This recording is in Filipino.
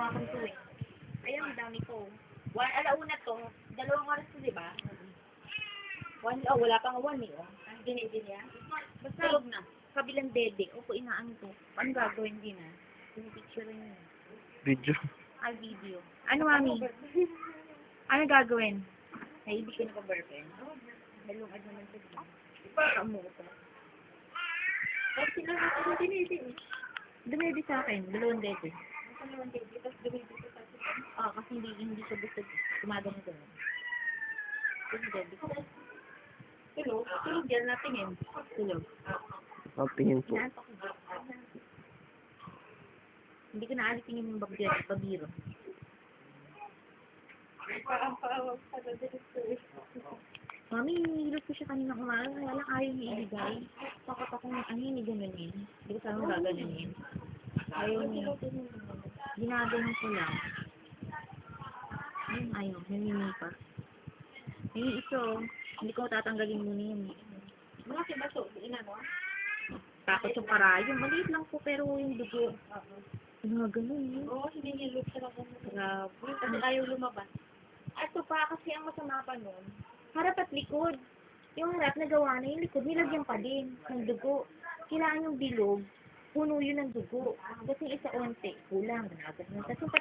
Kapag to eh. Ayun, ang dami ko. Alauna to. 2 oras to, di ba? Wala pang 1 eh. Oh. Gini yan. Basta, tulog na. Kabilang dede. Opo, inaan ko. Ano gagawin din ah? Picture niyo. Video. Ay, video. Ano, mami? Ano gagawin? Ay, hindi ko na pa-burpen. Dalawang ad naman ito. Kamu ko. Ay, sila natin dinede eh. Dumede sa akin. 2 dede. 2 dede. Tapos dumede sa akin. Kasi hindi ko gusto tumaga na doon. 2 dede. Tulog. Tulog yan natin eh. Tulog. Tingin po. Hindi ko naalitingin yung babiro. Mami, hinihilot ko siya kanina umaga. Wala ayaw niya ibigay. Takot ako ng hindi ganonin. Hindi ko sana gaganunin. Ayaw niya. Ginaganon ko lang. Ayun, ayaw. Naninipas. Ayun, ito. Hindi ko tatanggalin muna yun. Malaki ba ito? Takot yung parayo. Maliit lang po pero yung dugo. Ganun yun. Oo, hinihilot siya lang. Grabe. Kasi ayaw lumabas. Ito pa, kasi ang masama pa nun, harap at likod. Yung harap nagawa na, yung likod, nilagyan pa din ng dugo. Kailangan yung bilog, puno yun ng dugo. Kasi isa onte, kulang. Tapos